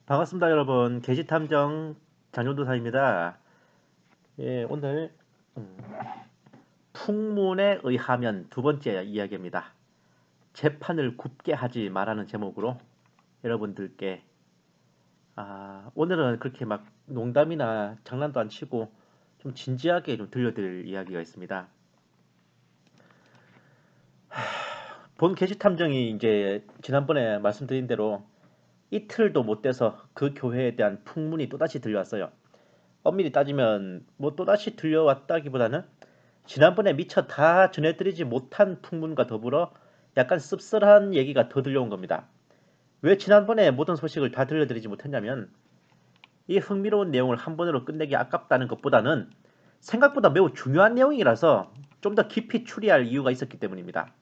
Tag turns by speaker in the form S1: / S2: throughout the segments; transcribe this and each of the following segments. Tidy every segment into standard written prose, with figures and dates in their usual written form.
S1: 반갑습니다, 여러분. 게시탐정 장윤도사입니다. 예, 오늘 음, 풍문에 의하면 두 번째 이야기입니다. 재판을 굽게 하지 말라는 제목으로 여러분들께 오늘은 그렇게 막 농담이나 장난도 안 치고 좀 진지하게 좀 들려드릴 이야기가 있습니다. 본 게시탐정이 이제 지난번에 말씀드린 대로 이틀도 못 돼서 그 교회에 대한 풍문이 또다시 들려왔어요. 엄밀히 따지면 뭐 또다시 들려왔다기보다는 지난번에 미처 다 전해드리지 못한 풍문과 더불어 약간 씁쓸한 얘기가 더 들려온 겁니다. 왜 지난번에 모든 소식을 다 들려드리지 못했냐면 이 흥미로운 내용을 한 번으로 끝내기 아깝다는 것보다는 생각보다 매우 중요한 내용이라서 좀 더 깊이 추리할 이유가 있었기 때문입니다.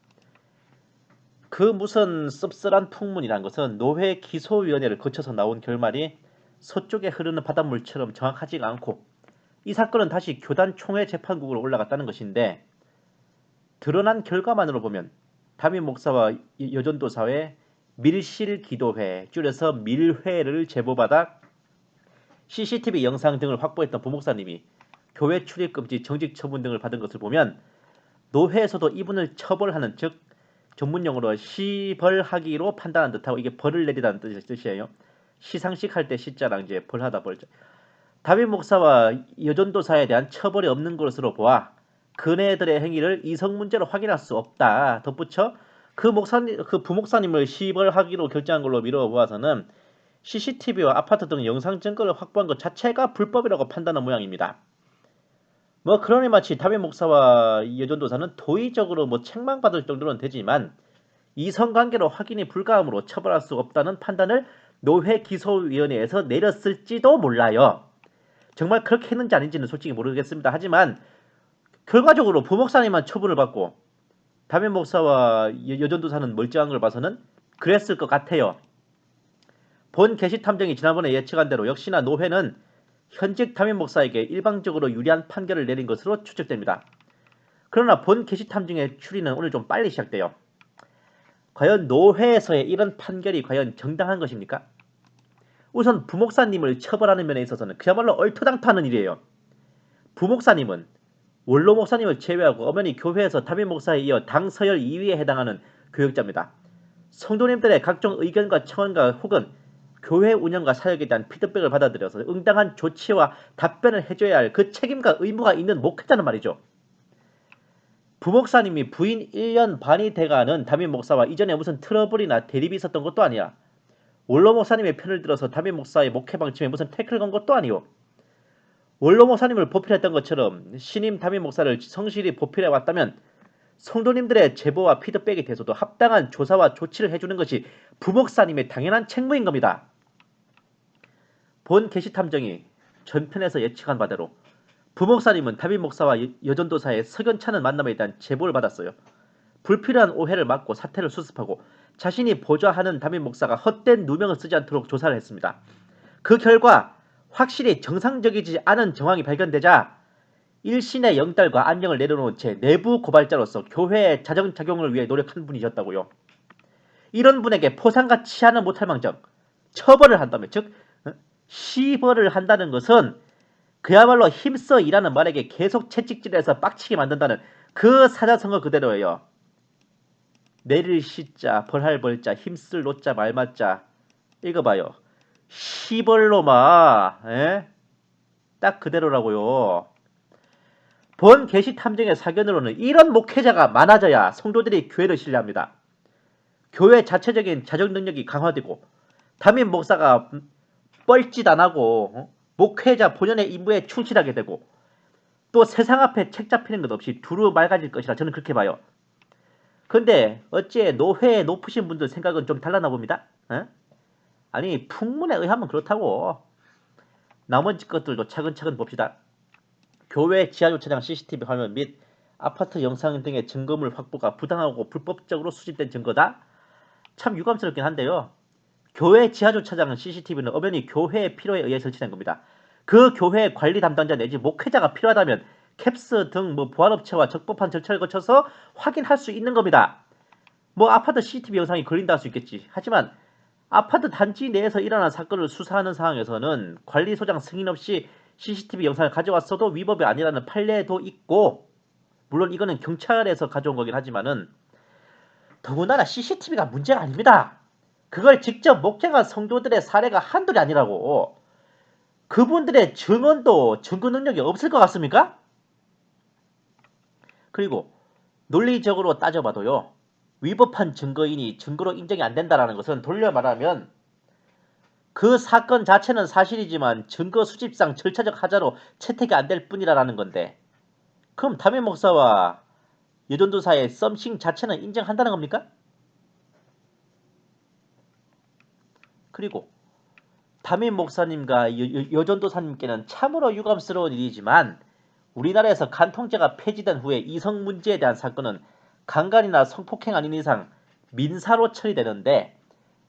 S1: 그 무슨 씁쓸한 풍문이란 것은 노회 기소위원회를 거쳐서 나온 결말이 서쪽에 흐르는 바닷물처럼 정확하지가 않고 이 사건은 다시 교단 총회 재판국으로 올라갔다는 것인데 드러난 결과만으로 보면 담임 목사와 여전도사회 밀실기도회 줄여서 밀회를 제보받아 CCTV 영상 등을 확보했던 부목사님이 교회 출입금지 정직 처분 등을 받은 것을 보면 노회에서도 이분을 처벌하는 즉 전문용어로 시벌하기로 판단한 듯하고 이게 벌을 내리다는 뜻이에요. 시상식 할 때 시자랑 이제 벌하다 벌자. 다윗 목사와 여전도사에 대한 처벌이 없는 것으로 보아 그네들의 행위를 이성 문제로 확인할 수 없다. 덧붙여 그 부목사님을 시벌하기로 결정한 걸로 미루어 보아서는 CCTV와 아파트 등 영상 증거를 확보한 것 자체가 불법이라고 판단한 모양입니다. 뭐 그러니 마치 다윗 목사와 여전도사는 도의적으로 뭐 책망받을 정도는 되지만 이성관계로 확인이 불가하므로 처벌할 수 없다는 판단을 노회기소위원회에서 내렸을지도 몰라요. 정말 그렇게 했는지 아닌지는 솔직히 모르겠습니다. 하지만 결과적으로 부목사님만 처분을 받고 담임 목사와 여전도사는 멀쩡한 걸 봐서는 그랬을 것 같아요. 본 게시탐정이 지난번에 예측한 대로 역시나 노회는 현직 담임 목사에게 일방적으로 유리한 판결을 내린 것으로 추측됩니다. 그러나 본 게시탐정의 추리는 오늘 좀 빨리 시작돼요. 과연 노회에서의 이런 판결이 과연 정당한 것입니까? 우선 부목사님을 처벌하는 면에 있어서는 그야말로 얼토당토하는 일이에요. 부목사님은 원로 목사님을 제외하고 엄연히 교회에서 담임 목사에 이어 당 서열 2위에 해당하는 교역자입니다. 성도님들의 각종 의견과 청원과 혹은 교회 운영과 사역에 대한 피드백을 받아들여서 응당한 조치와 답변을 해줘야 할 그 책임과 의무가 있는 목회자는 말이죠. 부목사님이 부인 1년 반이 돼가는 담임 목사와 이전에 무슨 트러블이나 대립이 있었던 것도 아니야. 원로 목사님의 편을 들어서 담임 목사의 목회 방침에 무슨 태클을 건 것도 아니오. 원로 목사님을 보필했던 것처럼 신임 담임 목사를 성실히 보필해 왔다면 성도님들의 제보와 피드백에 대해서도 합당한 조사와 조치를 해주는 것이 부목사님의 당연한 책무인 겁니다. 본 게시탐정이 전편에서 예측한 바대로 부목사님은 담임 목사와 여전도사의 석연찮은 만남에 대한 제보를 받았어요. 불필요한 오해를 막고 사태를 수습하고 자신이 보좌하는 담임 목사가 헛된 누명을 쓰지 않도록 조사를 했습니다. 그 결과 확실히 정상적이지 않은 정황이 발견되자 1신의 영달과 안녕을 내려놓은 채 내부 고발자로서 교회의 자정작용을 위해 노력한 분이셨다고요. 이런 분에게 포상과 치하는 못할 망정 처벌을 한다면 즉 시벌을 한다는 것은 그야말로 힘써 일하는 말에게 계속 채찍질해서 빡치게 만든다는 그 사자성어 그대로예요. 내릴 시자 벌할 벌자 힘쓸 노자 말맞자 읽어봐요. 시벌로마 딱 그대로라고요. 본 게시 탐정의 사견으로는 이런 목회자가 많아져야 성도들이 교회를 신뢰합니다. 교회 자체적인 자정 능력이 강화되고 담임 목사가 뻘짓 안 하고 목회자 본연의 임무에 충실하게 되고 또 세상 앞에 책 잡히는 것 없이 두루 맑아질 것이라 저는 그렇게 봐요. 근데 어째 노회에 높으신 분들 생각은 좀 달라나 봅니다. 아니 풍문에 의하면 그렇다고. 나머지 것들도 차근차근 봅시다. 교회 지하주차장 CCTV 화면 및 아파트 영상 등의 증거물 확보가 부당하고 불법적으로 수집된 증거다? 참 유감스럽긴 한데요. 교회 지하주차장 CCTV는 엄연히 교회의 필요에 의해 설치된 겁니다. 그 교회 관리 담당자 내지 목회자가 필요하다면 캡스 등 보안업체와 적법한 절차를 거쳐서 확인할 수 있는 겁니다. 아파트 CCTV 영상이 걸린다 할 수 있겠지. 하지만 아파트 단지 내에서 일어난 사건을 수사하는 상황에서는 관리소장 승인 없이 CCTV 영상을 가져왔어도 위법이 아니라는 판례도 있고, 물론 이거는 경찰에서 가져온 거긴 하지만은, 더군다나 CCTV가 문제가 아닙니다. 그걸 직접 목격한 성도들의 사례가 한둘이 아니라고. 그분들의 증언도 증거 능력이 없을 것 같습니까? 그리고 논리적으로 따져봐도요, 위법한 증거인이 증거로 인정이 안 된다는 것은 돌려 말하면 그 사건 자체는 사실이지만 증거 수집상 절차적 하자로 채택이 안 될 뿐이라는 건데, 그럼 담임 목사와 여전도사의 썸씽 자체는 인정한다는 겁니까? 그리고 담임 목사님과 여전도사님께는 참으로 유감스러운 일이지만, 우리나라에서 간통죄가 폐지된 후에 이성 문제에 대한 사건은 강간이나 성폭행 아닌 이상 민사로 처리되는데,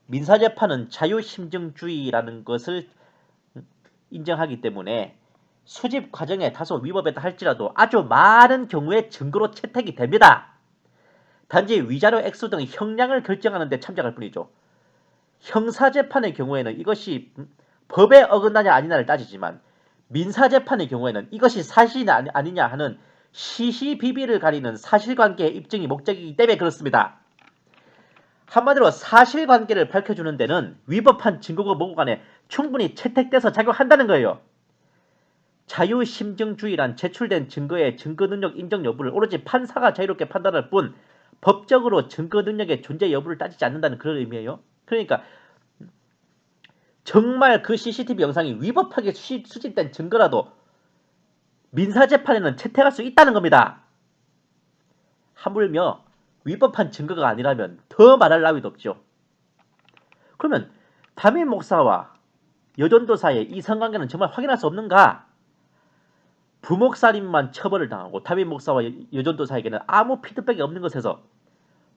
S1: 민사재판은 자유심증주의라는 것을 인정하기 때문에 수집 과정에 다소 위법했다 할지라도 아주 많은 경우에 증거로 채택이 됩니다. 단지 위자료 액수 등 형량을 결정하는 데 참작할 뿐이죠. 형사재판의 경우에는 이것이 법에 어긋나냐 아니냐를 따지지만, 민사재판의 경우에는 이것이 사실이냐 아니냐 하는 시시비비를 가리는 사실관계의 입증이 목적이기 때문에 그렇습니다. 한마디로 사실관계를 밝혀주는 데는 위법한 증거고 뭐고 간에 충분히 채택돼서 작용한다는 거예요. 자유심증주의란 제출된 증거의 증거능력 인정 여부를 오로지 판사가 자유롭게 판단할 뿐 법적으로 증거능력의 존재 여부를 따지지 않는다는 그런 의미예요. 그러니까 정말 그 CCTV 영상이 위법하게 수집된 증거라도 민사재판에는 채택할 수 있다는 겁니다. 하물며 위법한 증거가 아니라면 더 말할 나위도 없죠. 그러면 담임 목사와 여전도사의 이성관계는 정말 확인할 수 없는가? 부목사님만 처벌을 당하고 담임 목사와 여전도사에게는 아무 피드백이 없는 것에서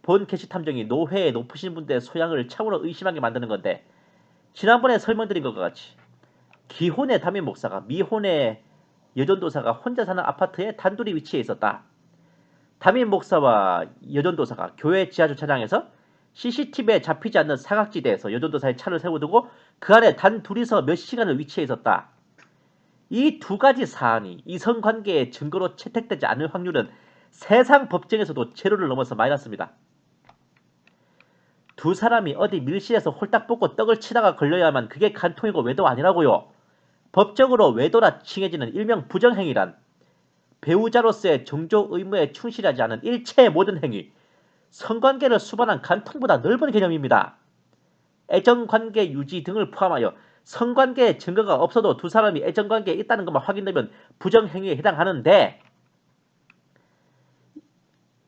S1: 본 게시탐정이 노회에 높으신 분들의 소양을 참으로 의심하게 만드는 건데, 지난번에 설명드린 것과 같이 기혼의 담임 목사가 미혼의 여전도사가 혼자 사는 아파트에 단둘이 위치해 있었다. 담임 목사와 여전도사가 교회 지하주차장에서 CCTV에 잡히지 않는 사각지대에서 여전도사의 차를 세워두고 그 안에 단 둘이서 몇 시간을 위치해 있었다. 이 두 가지 사안이 이성관계의 증거로 채택되지 않을 확률은 세상 법정에서도 제로를 넘어서 많이 났습니다. 두 사람이 어디 밀실에서 홀딱 뽑고 떡을 치다가 걸려야만 그게 간통이고 외도 아니라고요. 법적으로 외도라 칭해지는 일명 부정행위란 배우자로서의 정조 의무에 충실하지 않은 일체의 모든 행위, 성관계를 수반한 간통보다 넓은 개념입니다. 애정관계 유지 등을 포함하여 성관계의 증거가 없어도 두 사람이 애정관계에 있다는 것만 확인되면 부정행위에 해당하는데,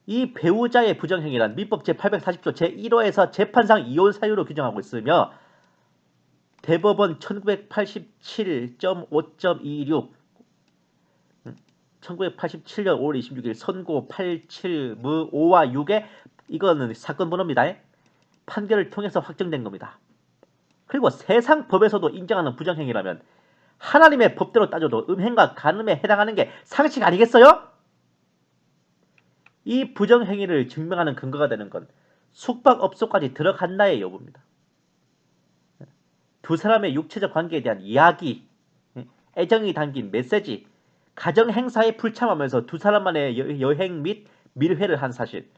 S1: 이 배우자의 부정행위란 민법 제840조 제1호에서 재판상 이혼 사유로 규정하고 있으며 대법원 1987.5.26 1987년 5월 26일 선고 87무 5와 6에 이거는 사건 번호입니다. 판결을 통해서 확정된 겁니다. 그리고 세상 법에서도 인정하는 부정행위라면 하나님의 법대로 따져도 음행과 간음에 해당하는 게 상식 아니겠어요? 이 부정행위를 증명하는 근거가 되는 건 숙박업소까지 들어간다의 여부입니다. 두 사람의 육체적 관계에 대한 이야기, 애정이 담긴 메시지, 가정행사에 불참하면서 두 사람만의 여행 및 밀회를 한 사실,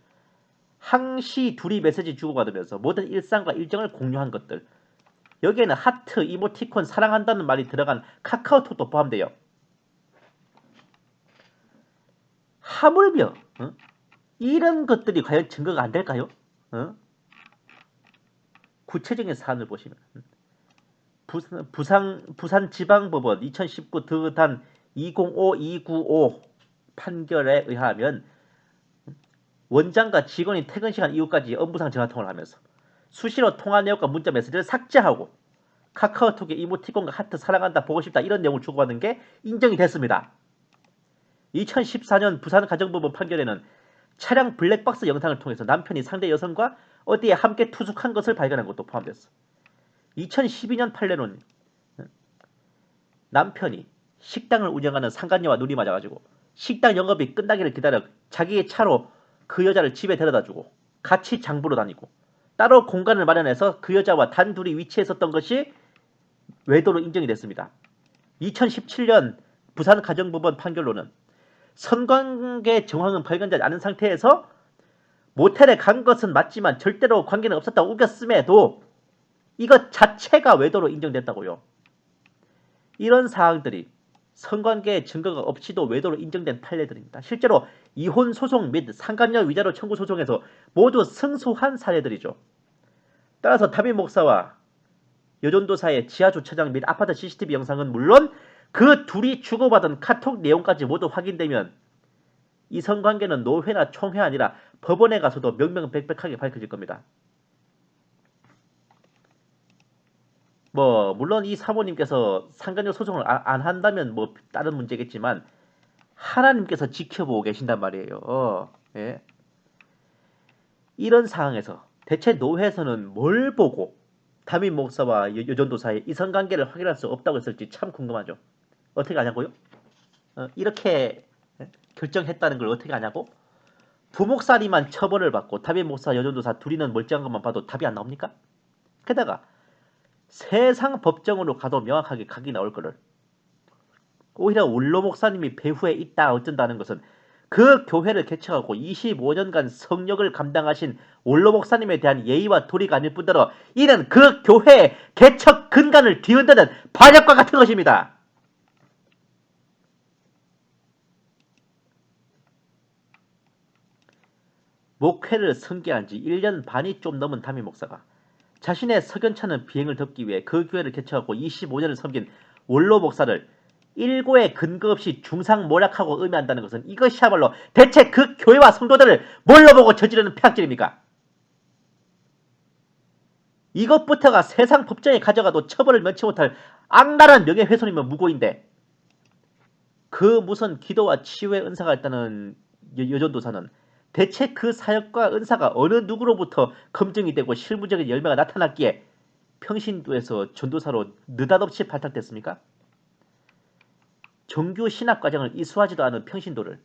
S1: 항시 둘이 메시지 주고받으면서 모든 일상과 일정을 공유한 것들, 여기에는 하트, 이모티콘, 사랑한다는 말이 들어간 카카오톡도 포함돼요. 하물며 이런 것들이 과연 증거가 안 될까요? 구체적인 사안을 보시면 부산지방법원 2019 드단 205295 판결에 의하면 원장과 직원이 퇴근 시간 이후까지 업무상 전화통화를 하면서 수시로 통화 내역과 문자 메시지를 삭제하고 카카오톡에 이모티콘과 하트, 사랑한다, 보고 싶다 이런 내용을 주고받는 게 인정이 됐습니다. 2014년 부산가정법원 판결에는 차량 블랙박스 영상을 통해서 남편이 상대 여성과 어디에 함께 투숙한 것을 발견한 것도 포함됐어. 2012년 판례는 남편이 식당을 운영하는 상간녀와 눈이 맞아가지고 식당 영업이 끝나기를 기다려 자기의 차로 그 여자를 집에 데려다주고 같이 장보러 다니고 따로 공간을 마련해서 그 여자와 단둘이 위치했었던 것이 외도로 인정이 됐습니다. 2017년 부산가정법원 판결로는 성관계 정황은 발견되지 않은 상태에서 모텔에 간 것은 맞지만 절대로 관계는 없었다고 우겼음에도 이것 자체가 외도로 인정됐다고요. 이런 사항들이 성관계 증거가 없이도 외도로 인정된 판례들입니다. 실제로 이혼 소송 및 상간녀 위자료 청구 소송에서 모두 승소한 사례들이죠. 따라서 담임 목사와 여전도사의 지하 주차장 및 아파트 CCTV 영상은 물론 그 둘이 주고받은 카톡 내용까지 모두 확인되면 이 성관계는 노회나 총회 아니라 법원에 가서도 명명백백하게 밝혀질 겁니다. 물론 이 사모님께서 상간녀 소송을 안 한다면 다른 문제겠지만 하나님께서 지켜보고 계신단 말이에요. 예. 이런 상황에서 대체 노회에서는 뭘 보고 담임 목사와 여전도사의 이성관계를 확인할 수 없다고 했을지 참 궁금하죠. 어떻게 아냐고요? 이렇게 결정했다는 걸 어떻게 아냐고? 부목사님만 처벌을 받고 담임 목사, 여전도사 둘이는 멀쩡한 것만 봐도 답이 안 나옵니까? 게다가 세상 법정으로 가도 명확하게 각이 나올 거를 오히려 원로 목사님이 배후에 있다 어쩐다는 것은 그 교회를 개척하고 25년간 성역을 감당하신 원로 목사님에 대한 예의와 도리가 아닐 뿐더러 이는 그 교회의 개척 근간을 뒤흔드는 반역과 같은 것입니다. 목회를 선교한 지 1년 반이 좀 넘은 담임 목사가 자신의 석연찮은 비행을 덮기 위해 그 교회를 개척하고 25년을 섬긴 원로 목사를 일고의 근거 없이 중상모략하고 의미한다는 것은 이것이야말로 대체 그 교회와 성도들을 뭘로 보고 저지르는 폐악질입니까? 이것부터가 세상 법정에 가져가도 처벌을 면치 못할 악랄한 명예훼손이면 무고인데 그 무슨 기도와 치유의 은사가 있다는 여전도사는 대체 그 사역과 은사가 어느 누구로부터 검증이 되고 실무적인 열매가 나타났기에 평신도에서 전도사로 느닷없이 발탁됐습니까? 정규 신학과정을 이수하지도 않은 평신도를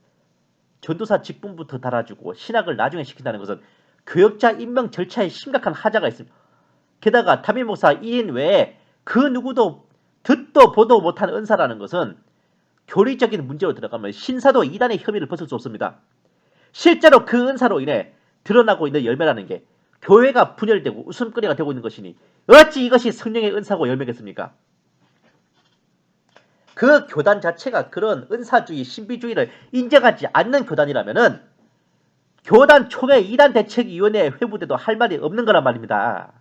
S1: 전도사 직분부터 달아주고 신학을 나중에 시킨다는 것은 교역자 임명 절차에 심각한 하자가 있습니다. 게다가 담임 목사 1인 외에 그 누구도 듣도 보도 못한 은사라는 것은 교리적인 문제로 들어가면 신사도 이단의 혐의를 벗을 수 없습니다. 실제로 그 은사로 인해 드러나고 있는 열매라는 게 교회가 분열되고 웃음거리가 되고 있는 것이니 어찌 이것이 성령의 은사고 열매겠습니까? 그 교단 자체가 그런 은사주의, 신비주의를 인정하지 않는 교단이라면은 교단 총회 이단 대책위원회 회부대도 할 말이 없는 거란 말입니다.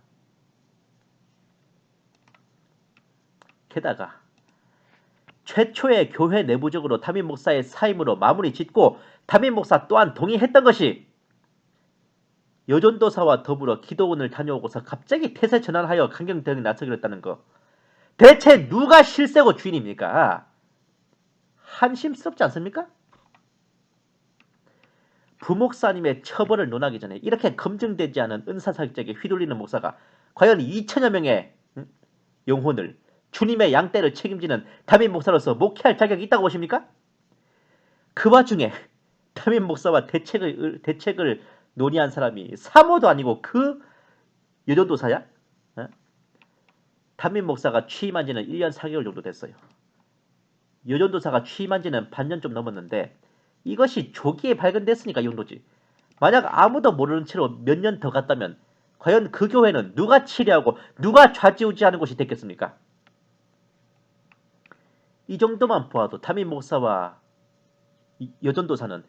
S1: 게다가 최초의 교회 내부적으로 담임 목사의 사임으로 마무리 짓고 담임 목사 또한 동의했던 것이 여전도사와 더불어 기도원을 다녀오고서 갑자기 태세 전환하여 강경대응에 나서기로 했다는 거. 대체 누가 실세고 주인입니까? 한심스럽지 않습니까? 부목사님의 처벌을 논하기 전에 이렇게 검증되지 않은 은사사역자에게 휘둘리는 목사가 과연 2천여 명의 영혼을 주님의 양떼를 책임지는 담임 목사로서 목회할 자격이 있다고 보십니까? 그 와중에 담임 목사와 대책을 논의한 사람이 사모도 아니고 그 여전도사야? 담임 목사가 취임한 지는 1년 4개월 정도 됐어요. 여전도사가 취임한 지는 반년 좀 넘었는데 이것이 조기에 발견됐으니까 이 정도지. 만약 아무도 모르는 채로 몇 년 더 갔다면 과연 그 교회는 누가 치리하고 누가 좌지우지하는 곳이 됐겠습니까? 이 정도만 보아도 담임 목사와 여전도사는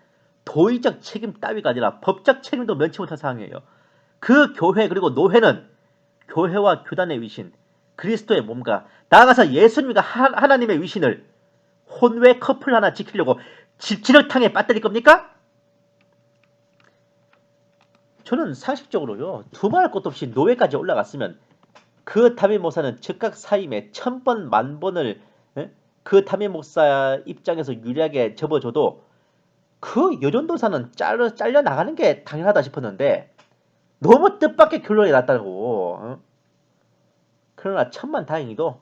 S1: 도의적 책임 따위가 아니라 법적 책임도 면치 못한 상황이에요. 그 교회 그리고 노회는 교회와 교단의 위신, 그리스도의 몸과 나아가서 예수님과 하나님의 위신을 혼외 커플 하나 지키려고 지륵탕에 빠뜨릴 겁니까? 저는 상식적으로요. 두말할 것도 없이 노회까지 올라갔으면 그 담임 목사는 즉각 사임에 1000번 만번을 그 담임 목사 입장에서 유리하게 접어줘도 그 여전도사는 잘려 나가는 게 당연하다 싶었는데 너무 뜻밖의 결론이 났다고. 그러나 천만다행히도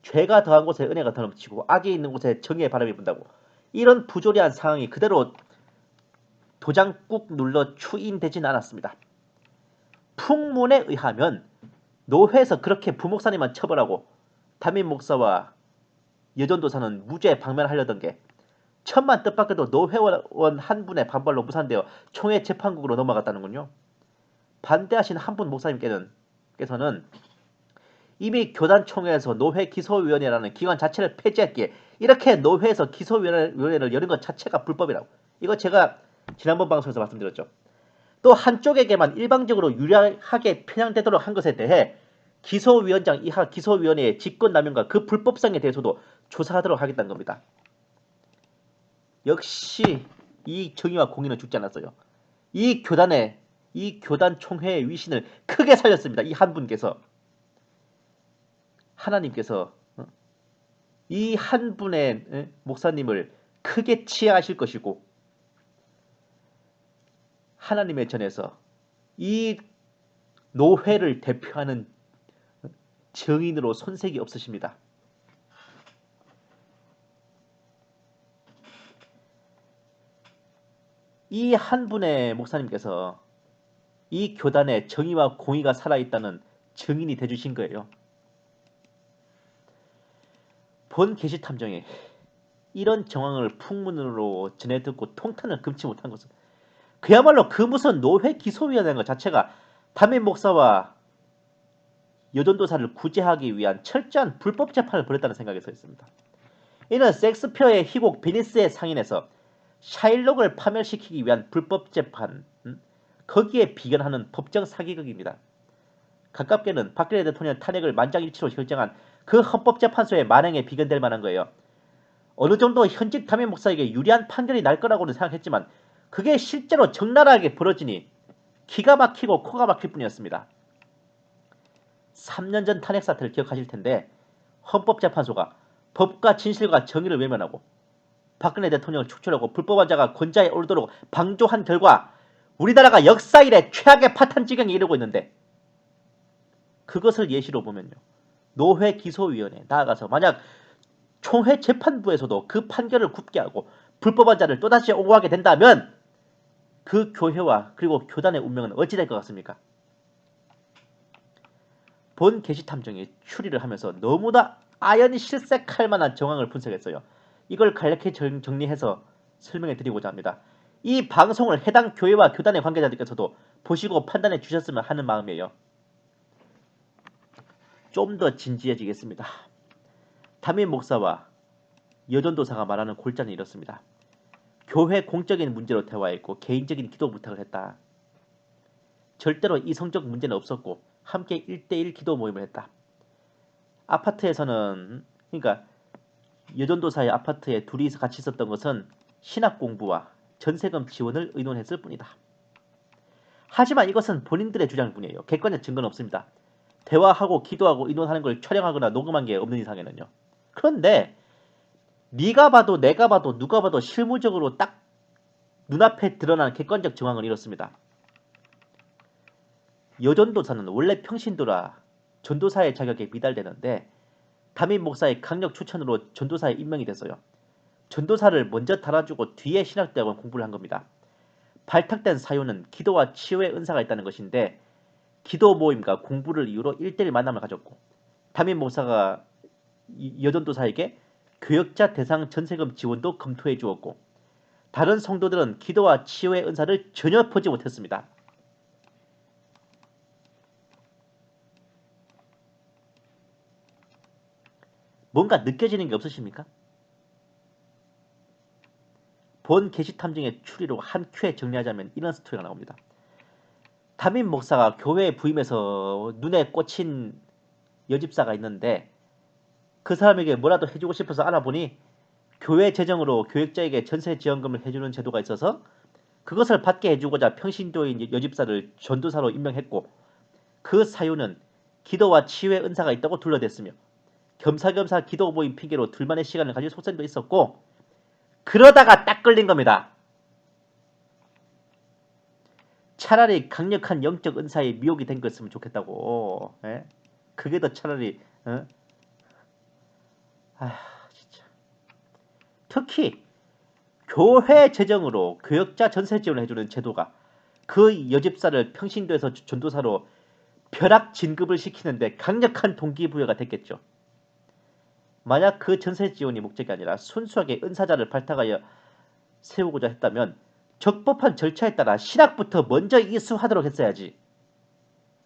S1: 죄가 더한 곳에 은혜가 더 넘치고 악이 있는 곳에 정의의 바람이 분다고 이런 부조리한 상황이 그대로 도장 꾹 눌러 추인되진 않았습니다. 풍문에 의하면 노회에서 그렇게 부목사님만 처벌하고 담임 목사와 여전도사는 무죄 방면하려던 게 천만 뜻밖에도 노회원 한 분의 반발로 무산되어 총회 재판국으로 넘어갔다는군요. 반대하신 한 분 목사님께서는 이미 교단총회에서 노회 기소위원회라는 기관 자체를 폐지했기에 이렇게 노회에서 기소위원회를 여는 것 자체가 불법이라고. 이거 제가 지난번 방송에서 말씀드렸죠. 또 한쪽에게만 일방적으로 유리하게 편향되도록 한 것에 대해 기소위원장 이하 기소위원회의 직권남용과 그 불법성에 대해서도 조사하도록 하겠다는 겁니다. 역시 이 정의와 공의는 죽지 않았어요. 이 교단 총회의 위신을 크게 살렸습니다. 이 한 분께서. 하나님께서 이 한 분의 목사님을 크게 치하하실 것이고 하나님의 전에서 이 노회를 대표하는 증인으로 손색이 없으십니다. 이 한 분의 목사님께서 이 교단의 정의와 공의가 살아있다는 증인이 되주신 거예요. 본 게시탐정이 이런 정황을 풍문으로 전해 듣고 통탄을 금치 못한 것은 그야말로 그 무슨 노회 기소위원회인 것 자체가 담임 목사와 여전도사를 구제하기 위한 철저한 불법 재판을 벌였다는 생각이 서 있습니다. 이는 섹스피어의 희곡 베니스의 상인에서 샤일록을 파멸시키기 위한 불법 재판, 거기에 비견하는 법정 사기극입니다. 가깝게는 박근혜 대통령 탄핵을 만장일치로 결정한 그 헌법재판소의 만행에 비견될 만한 거예요. 어느 정도 현직 담임 목사에게 유리한 판결이 날 거라고는 생각했지만 그게 실제로 적나라하게 벌어지니 기가 막히고 코가 막힐 뿐이었습니다. 3년 전 탄핵 사태를 기억하실 텐데 헌법재판소가 법과 진실과 정의를 외면하고 박근혜 대통령을 축출하고 불법한 자가 권좌에 오르도록 방조한 결과 우리나라가 역사 이래 최악의 파탄 지경에 이르고 있는데 그것을 예시로 보면요. 노회 기소위원회 나아가서 만약 총회 재판부에서도 그 판결을 굽게 하고 불법한 자를 또다시 오고하게 된다면 그 교회와 그리고 교단의 운명은 어찌 될 것 같습니까? 본 게시탐정이 추리를 하면서 너무나 아연히 실색할 만한 정황을 분석했어요. 이걸 간략히 정리해서 설명해 드리고자 합니다. 이 방송을 해당 교회와 교단의 관계자들께서도 보시고 판단해 주셨으면 하는 마음이에요. 좀 더 진지해지겠습니다. 담임 목사와 여전도사가 말하는 골자는 이렇습니다. 교회 공적인 문제로 대화했고 개인적인 기도 부탁을 했다. 절대로 이성적 문제는 없었고 함께 1대1 기도 모임을 했다. 아파트에서는 그러니까 여전도사의 아파트에 둘이 같이 있었던 것은 신학 공부와 전세금 지원을 의논했을 뿐이다. 하지만 이것은 본인들의 주장일 뿐이에요. 객관적 증거는 없습니다. 대화하고 기도하고 의논하는 걸 촬영하거나 녹음한 게 없는 이상에는요. 그런데 네가 봐도 내가 봐도 누가 봐도 실무적으로 딱 눈앞에 드러나는 객관적 정황은 이렇습니다. 여전도사는 원래 평신도라 전도사의 자격에 미달되는데 담임 목사의 강력 추천으로 전도사에 임명이 됐어요. 전도사를 먼저 달아주고 뒤에 신학대학원 공부를 한 겁니다. 발탁된 사유는 기도와 치유의 은사가 있다는 것인데 기도 모임과 공부를 이유로 1대1 만남을 가졌고 담임 목사가 여전도사에게 교역자 대상 전세금 지원도 검토해 주었고 다른 성도들은 기도와 치유의 은사를 전혀 보지 못했습니다. 뭔가 느껴지는 게 없으십니까? 본 게시탐정의 추리로 한 큐에 정리하자면 이런 스토리가 나옵니다. 담임 목사가 교회에 부임해서 눈에 꽂힌 여집사가 있는데 그 사람에게 뭐라도 해주고 싶어서 알아보니 교회 재정으로 교역자에게 전세 지원금을 해주는 제도가 있어서 그것을 받게 해주고자 평신도인 여집사를 전도사로 임명했고 그 사유는 기도와 치유의 은사가 있다고 둘러댔으며 겸사겸사 기도 모임 핑계로 둘만의 시간을 가질 속셈도 있었고 그러다가 딱 걸린 겁니다. 차라리 강력한 영적 은사에 미혹이 된 거였으면 좋겠다고. 예? 그게 더 차라리 진짜. 특히 교회 재정으로 교역자 전세 지원을 해주는 제도가 그 여집사를 평신도에서 전도사로 벼락 진급을 시키는데 강력한 동기부여가 됐겠죠. 만약 그 전세 지원이 목적이 아니라 순수하게 은사자를 발탁하여 세우고자 했다면 적법한 절차에 따라 신학부터 먼저 이수하도록 했어야지.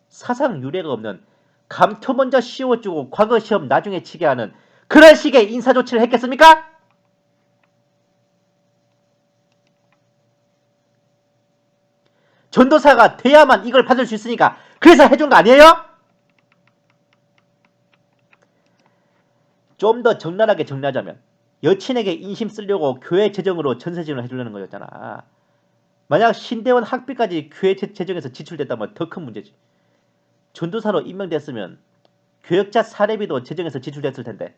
S1: 사상 유례가 없는 감투 먼저 씌워주고 과거 시험 나중에 치게 하는 그런 식의 인사조치를 했겠습니까? 전도사가 돼야만 이걸 받을 수 있으니까 그래서 해준 거 아니에요? 좀 더 적나라하게 정리하자면 여친에게 인심 쓰려고 교회 재정으로 전세 지원을 해주려는 거였잖아. 만약 신대원 학비까지 교회 재정에서 지출됐다면 더 큰 문제지. 전도사로 임명됐으면 교역자 사례비도 재정에서 지출됐을 텐데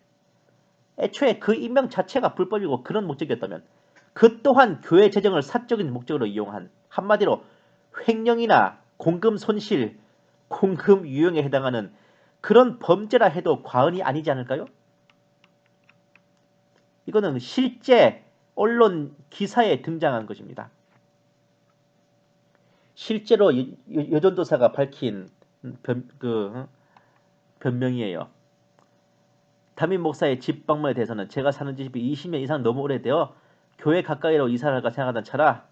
S1: 애초에 그 임명 자체가 불법이고 그런 목적이었다면 그 또한 교회 재정을 사적인 목적으로 이용한 한마디로 횡령이나 공금 손실, 공금 유용에 해당하는 그런 범죄라 해도 과언이 아니지 않을까요? 이거는 실제 언론 기사에 등장한 것입니다. 실제로 여전도사가 밝힌 변명이에요. 담임 목사의 집 방문에 대해서는 제가 사는 집이 20년 이상 너무 오래되어 교회 가까이로 이사를 할까 생각하던 차라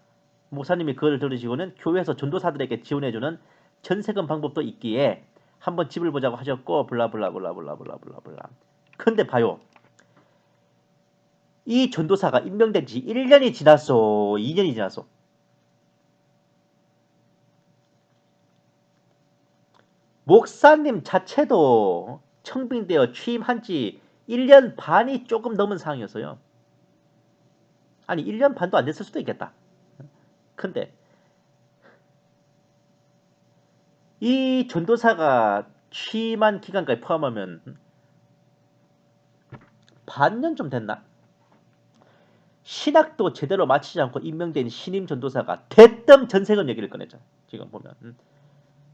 S1: 목사님이 그걸 들으시고는 교회에서 전도사들에게 지원해주는 전세금 방법도 있기에 한번 집을 보자고 하셨고 블라블라블라블라블라블라. 근데 봐요. 이 전도사가 임명된 지 1년이 지났어. 2년이 지났어. 목사님 자체도 청빙되어 취임한 지 1년 반이 조금 넘은 상황이었어요. 아니 1년 반도 안 됐을 수도 있겠다. 근데 이 전도사가 취임한 기간까지 포함하면 반년 좀 됐나? 신학도 제대로 마치지 않고 임명된 신임 전도사가 대뜸 전세금 얘기를 꺼내죠. 지금 보면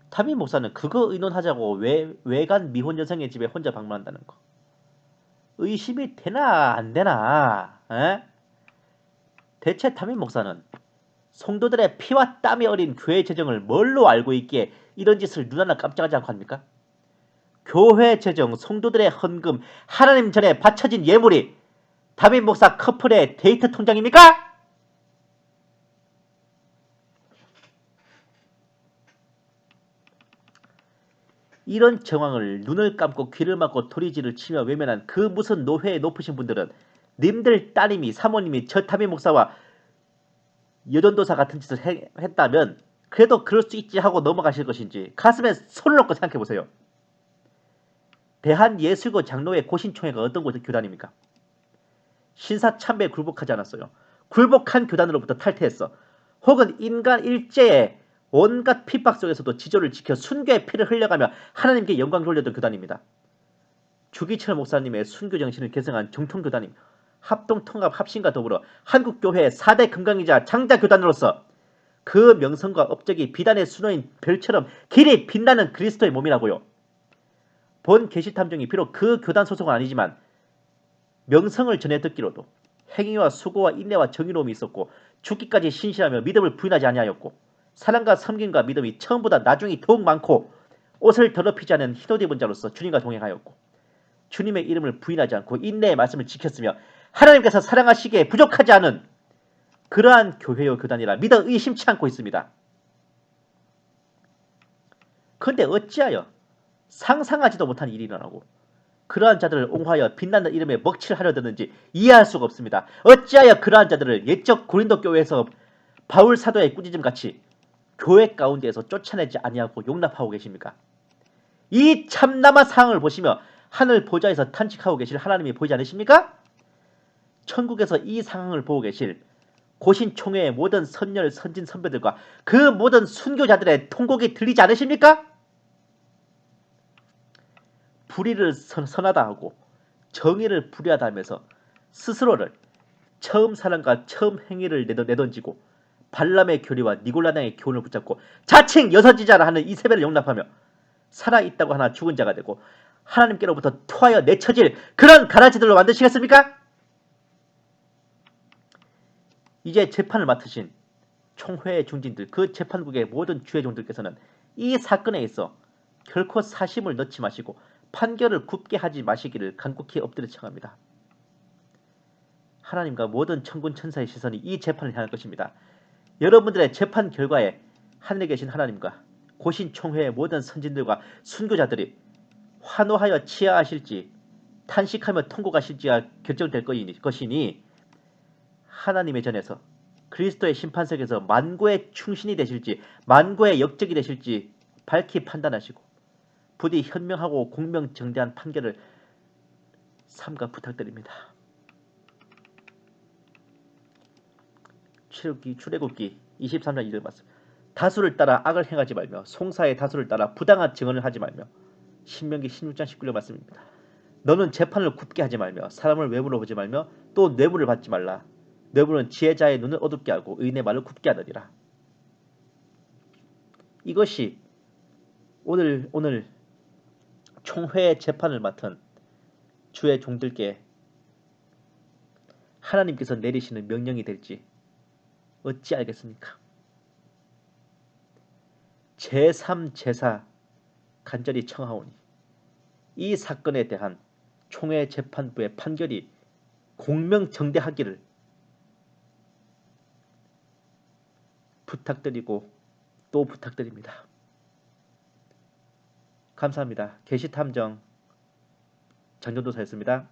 S1: 담임 목사는 그거 의논하자고 외간 미혼 여성의 집에 혼자 방문한다는 거. 의심이 되나 안 되나? 에? 대체 담임 목사는 성도들의 피와 땀이 어린 교회 재정을 뭘로 알고 있기에 이런 짓을 눈하나 깜짝하지 않고 합니까? 교회 재정, 성도들의 헌금, 하나님 전에 바쳐진 예물이 담임 목사 커플의 데이트 통장입니까? 이런 정황을 눈을 감고 귀를 막고 도리지를 치며 외면한 그 무슨 노회에 높으신 분들은 님들 따님이 사모님이 저 담임 목사와 여전도사 같은 짓을 했다면 그래도 그럴 수 있지 하고 넘어가실 것인지 가슴에 손을 얹고 생각해보세요. 대한예술고 장로회 고신총회가 어떤 교단입니까? 신사참배에 굴복하지 않았어요. 굴복한 교단으로부터 탈퇴했어. 혹은 인간 일제의 온갖 핍박 속에서도 지조를 지켜 순교의 피를 흘려가며 하나님께 영광 돌렸던 교단입니다. 주기철 목사님의 순교 정신을 계승한 정통교단임. 합동통합 합신과 더불어 한국교회의 4대 금강이자 장자교단으로서 그 명성과 업적이 비단의 수노인 별처럼 길이 빛나는 그리스도의 몸이라고요. 본 계시탐정이 비록 그 교단 소속은 아니지만 명성을 전해 듣기로도 행위와 수고와 인내와 정의로움이 있었고 죽기까지 신실하며 믿음을 부인하지 아니하였고 사랑과 섬김과 믿음이 처음보다 나중이 더욱 많고 옷을 더럽히지 않은 흰옷 입은 자로서 주님과 동행하였고 주님의 이름을 부인하지 않고 인내의 말씀을 지켰으며 하나님께서 사랑하시기에 부족하지 않은 그러한 교회요 교단이라 믿어 의심치 않고 있습니다. 그런데 어찌하여 상상하지도 못한 일이 일어나고 그러한 자들을 옹호하여 빛나는 이름에 먹칠을 하려 드는지 이해할 수가 없습니다. 어찌하여 그러한 자들을 옛적 고린도 교회에서 바울 사도의 꾸짖음같이 교회 가운데에서 쫓아내지 아니하고 용납하고 계십니까? 이 참담한 상황을 보시며 하늘 보좌에서 탄식하고 계실 하나님이 보이지 않으십니까? 천국에서 이 상황을 보고 계실 고신총회의 모든 선열 선진 선배들과 그 모든 순교자들의 통곡이 들리지 않으십니까? 불의를 선하다 하고 정의를 불의하다 하면서 스스로를 처음 사랑과 처음 행위를 내던지고 발람의 교리와 니골라당의 교훈을 붙잡고 자칭 여선지자라 하는 이세벨을 용납하며 살아있다고 하나 죽은 자가 되고 하나님께로부터 토하여 내쳐질 그런 가라지들로 만드시겠습니까? 이제 재판을 맡으신 총회의 중진들 그 재판국의 모든 주의 종들께서는 이 사건에 있어 결코 사심을 넣지 마시고 판결을 굽게 하지 마시기를 간곡히 엎드려 청합니다. 하나님과 모든 천군 천사의 시선이 이 재판을 향할 것입니다. 여러분들의 재판 결과에 하늘에 계신 하나님과 고신 총회의 모든 선진들과 순교자들이 환호하여 치하하실지 탄식하며 통곡하실지가 결정될 것이니 하나님의 전에서 그리스도의 심판석에서 만고의 충신이 되실지 만고의 역적이 되실지 밝히 판단하시고 부디 현명하고 공명정대한 판결을 삼가 부탁드립니다. 출애굽기 23장 1절 말씀. 다수를 따라 악을 행하지 말며 송사의 다수를 따라 부당한 증언을 하지 말며. 신명기 16장 19절 말씀입니다. 너는 재판을 굽게 하지 말며 사람을 외모로 보지 말며 또 뇌물을 받지 말라. 뇌물은 지혜자의 눈을 어둡게 하고 의인의 말을 굽게 하느니라. 이것이 오늘 총회의 재판을 맡은 주의 종들께 하나님께서 내리시는 명령이 될지 어찌 알겠습니까? 제3, 제4 간절히 청하오니 이 사건에 대한 총회 재판부의 판결이 공명정대하기를 부탁드리고 또 부탁드립니다. 감사합니다. 계시탐정 장전도사였습니다.